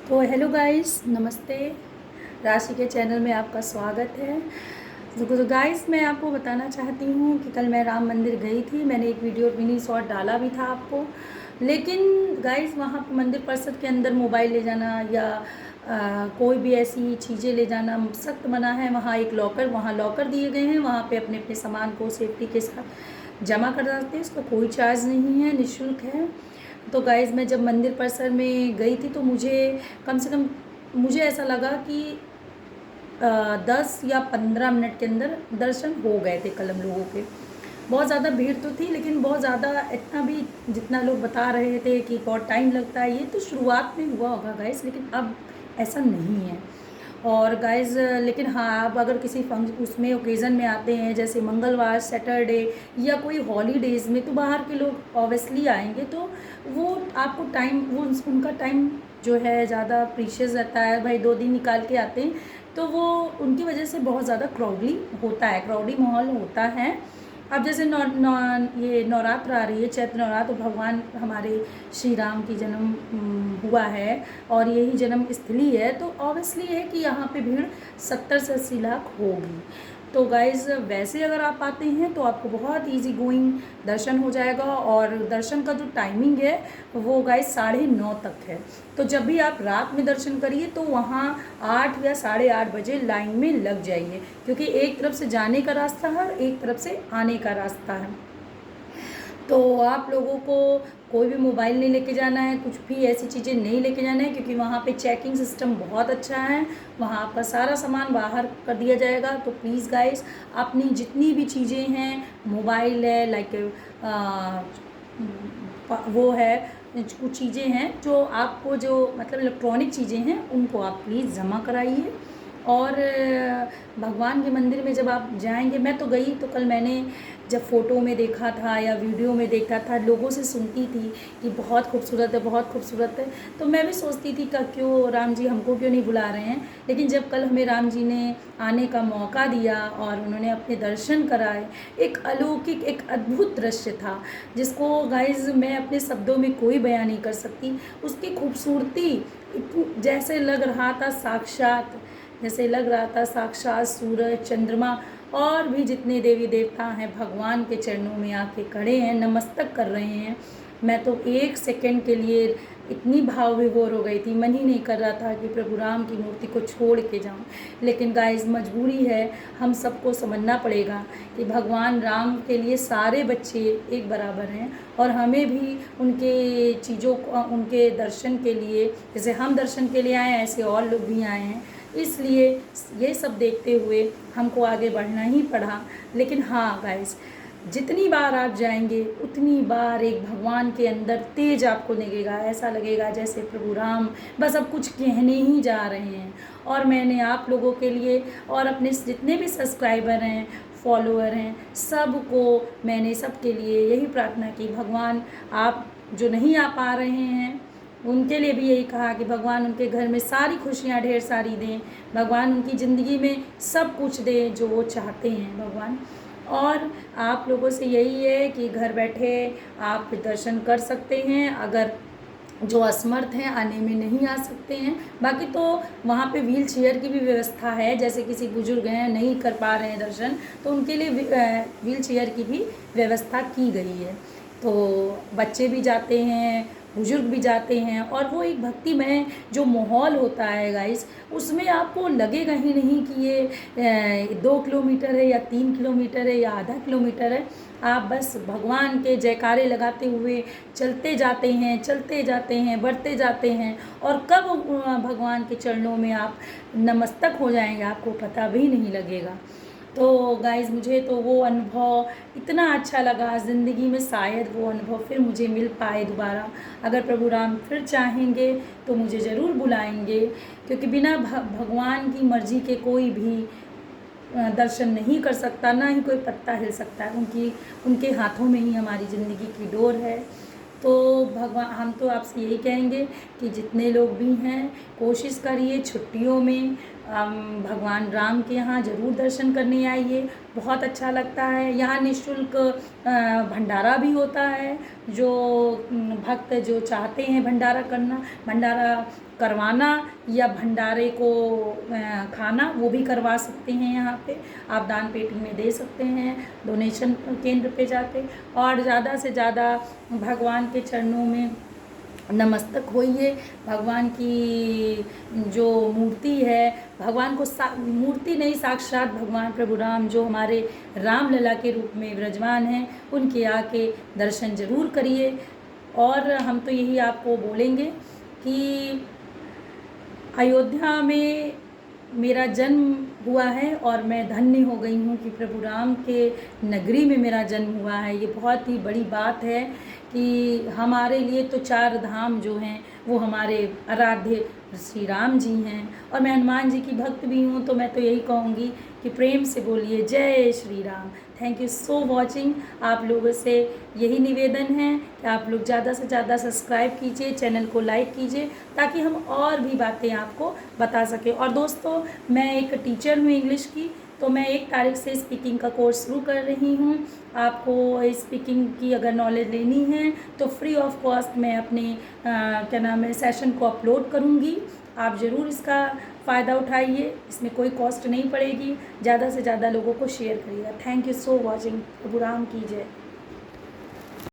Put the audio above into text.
तो hello guys, नमस्ते। राशि के चैनल में आपका स्वागत है। तो गाइस, मैं आपको बताना चाहती हूँ कि कल मैं राम मंदिर गई थी। मैंने एक वीडियो मिनी शॉर्ट डाला भी था आपको। लेकिन गाइस, वहाँ पे मंदिर परिसर के अंदर मोबाइल ले जाना या कोई भी ऐसी चीज़ें ले जाना सख्त मना है। वहाँ लॉकर दिए गए हैं। वहाँ पे अपने अपने सामान को सेफ्टी के साथ जमा कर सकते हैं। उसका कोई चार्ज नहीं है, निःशुल्क है। तो गाइज़, मैं जब मंदिर परिसर में गई थी तो मुझे कम से कम मुझे ऐसा लगा कि 10 या 15 मिनट के अंदर दर्शन हो गए थे कल हम लोगों के। बहुत ज़्यादा भीड़ तो थी, लेकिन बहुत ज़्यादा इतना भी जितना लोग बता रहे थे कि बहुत टाइम लगता है, ये तो शुरुआत में हुआ होगा गाइज़, लेकिन अब ऐसा नहीं है। और गाइज़, लेकिन हाँ, आप अगर किसी उसमें ओकेज़न में आते हैं, जैसे मंगलवार, सैटरडे या कोई हॉलीडेज़ में, तो बाहर के लोग ऑब्वियसली आएंगे। तो वो आपको टाइम, वो उनका टाइम जो है ज़्यादा प्रीशियस रहता है। भाई 2 दिन निकाल के आते हैं, तो वो उनकी वजह से बहुत ज़्यादा क्राउडी माहौल होता है। अब जैसे ये नवरात्र आ रही है, चैत्र नवरात्र, तो भगवान हमारे श्री राम की जन्म हुआ है और यही जन्म स्थली है। तो ऑब्वियसली है कि यहाँ पे भीड़ 70 से 80 लाख होगी। तो गाइज़, वैसे अगर आप आते हैं तो आपको बहुत इजी गोइंग दर्शन हो जाएगा। और दर्शन का जो टाइमिंग है वो गाइज़ 9:30 तक है। तो जब भी आप रात में दर्शन करिए तो वहाँ 8 या 8:30 बजे लाइन में लग जाइए, क्योंकि एक तरफ से जाने का रास्ता है और एक तरफ से आने का रास्ता है। तो आप लोगों को कोई भी मोबाइल नहीं लेके जाना है, कुछ भी ऐसी चीज़ें नहीं लेके जाना है, क्योंकि वहाँ पे चेकिंग सिस्टम बहुत अच्छा है। वहाँ आपका सारा सामान बाहर कर दिया जाएगा। तो प्लीज़ गाइस, अपनी जितनी भी चीज़ें हैं, मोबाइल है, लाइक वो है, कुछ चीज़ें हैं जो आपको, जो मतलब इलेक्ट्रॉनिक चीज़ें हैं, उनको आप प्लीज़ जमा कराइए। और भगवान के मंदिर में जब आप जाएंगे, मैं तो गई, तो कल मैंने जब फ़ोटो में देखा था या वीडियो में देखा था, लोगों से सुनती थी कि बहुत खूबसूरत है, बहुत खूबसूरत है। तो मैं भी सोचती थी कि क्यों राम जी हमको क्यों नहीं बुला रहे हैं। लेकिन जब कल हमें राम जी ने आने का मौका दिया और उन्होंने अपने दर्शन कराए, एक अलौकिक, एक अद्भुत दृश्य था, जिसको गाइज़ मैं अपने शब्दों में कोई बयान नहीं कर सकती। उसकी खूबसूरती जैसे लग रहा था साक्षात, सूरज, चंद्रमा और भी जितने देवी देवता हैं, भगवान के चरणों में आके खड़े हैं, नमस्तक कर रहे हैं। मैं तो एक सेकंड के लिए इतनी भाव विभोर हो गई थी, मन ही नहीं कर रहा था कि प्रभु राम की मूर्ति को छोड़ के जाऊं। लेकिन गाइस, मजबूरी है, हम सबको समझना पड़ेगा कि भगवान राम के लिए सारे बच्चे एक बराबर हैं, और हमें भी उनके चीज़ों को, उनके दर्शन के लिए, जैसे हम दर्शन के लिए आए हैं, ऐसे और लोग भी आए हैं। इसलिए ये सब देखते हुए हमको आगे बढ़ना ही पड़ा। लेकिन हाँ गाइस, जितनी बार आप जाएंगे उतनी बार एक भगवान के अंदर तेज आपको लगेगा। ऐसा लगेगा जैसे प्रभु राम बस अब कुछ कहने ही जा रहे हैं। और मैंने आप लोगों के लिए और अपने जितने भी सब्सक्राइबर हैं, फॉलोअर हैं, सबको मैंने सबके लिए यही प्रार्थना की, भगवान आप जो नहीं आ पा रहे हैं उनके लिए भी यही कहा कि भगवान उनके घर में सारी खुशियाँ ढेर सारी दें, भगवान उनकी ज़िंदगी में सब कुछ दें जो वो चाहते हैं भगवान। और आप लोगों से यही है कि घर बैठे आप दर्शन कर सकते हैं, अगर जो असमर्थ हैं, आने में नहीं आ सकते हैं। बाकी तो वहाँ पे व्हील चेयर की भी व्यवस्था है, जैसे किसी बुजुर्ग हैं नहीं कर पा रहे हैं दर्शन, तो उनके लिए व्हील चेयर की भी व्यवस्था की गई है। तो बच्चे भी जाते हैं, बुजुर्ग भी जाते हैं, और वो एक भक्तिमय जो माहौल होता है गाइस, उसमें आपको लगेगा ही नहीं कि ये 2 किलोमीटर है या 3 किलोमीटर है या आधा किलोमीटर है। आप बस भगवान के जयकारे लगाते हुए चलते जाते हैं, बढ़ते जाते हैं, और कब भगवान के चरणों में आप नमस्तक हो जाएंगे आपको पता भी नहीं लगेगा। तो गाइज़, मुझे तो वो अनुभव इतना अच्छा लगा, ज़िंदगी में शायद वो अनुभव फिर मुझे मिल पाए दोबारा। अगर प्रभु राम फिर चाहेंगे तो मुझे ज़रूर बुलाएंगे, क्योंकि बिना भगवान की मर्ज़ी के कोई भी दर्शन नहीं कर सकता, ना ही कोई पत्ता हिल सकता है। उनके हाथों में ही हमारी ज़िंदगी की डोर है। तो भगवान, हम तो आपसे यही कहेंगे कि जितने लोग भी हैं, कोशिश करिए छुट्टियों में भगवान राम के यहाँ ज़रूर दर्शन करने आइए, बहुत अच्छा लगता है। यहाँ निःशुल्क भंडारा भी होता है, जो भक्त जो चाहते हैं भंडारा करवाना या भंडारे को खाना, वो भी करवा सकते हैं। यहाँ पे आप दान पेटी में दे सकते हैं, डोनेशन केंद्र पे जाके, और ज़्यादा से ज़्यादा भगवान के चरणों में नमस्तक होइए। भगवान की जो मूर्ति है, भगवान को मूर्ति नहीं, साक्षात भगवान प्रभु राम जो हमारे राम लला के रूप में विराजमान हैं, उनके आके दर्शन ज़रूर करिए। और हम तो यही आपको बोलेंगे कि अयोध्या में मेरा जन्म हुआ है और मैं धन्य हो गई हूँ कि प्रभु राम के नगरी में मेरा जन्म हुआ है। ये बहुत ही बड़ी बात है कि हमारे लिए तो 4 धाम जो हैं वो हमारे आराध्य श्री राम जी हैं, और मैं हनुमान जी की भक्त भी हूँ, तो मैं तो यही कहूँगी कि प्रेम से बोलिए जय Shri Ram. Thank you so watching. आप लोगों से यही निवेदन है कि आप लोग ज़्यादा से ज़्यादा सब्सक्राइब कीजिए, चैनल को लाइक कीजिए, ताकि हम और भी बातें आपको बता सकें। और दोस्तों, मैं एक टीचर हूँ इंग्लिश की, तो मैं 1 तारीख से स्पीकिंग का कोर्स शुरू कर रही हूँ। आपको स्पीकिंग की अगर नॉलेज लेनी है तो फ्री ऑफ कॉस्ट मैं अपने सेशन को अपलोड करूँगी। आप ज़रूर इसका फ़ायदा उठाइए, इसमें कोई कॉस्ट नहीं पड़ेगी। ज़्यादा से ज़्यादा लोगों को शेयर करिएगा। Thank you so watching. Prabhu Ram की जय।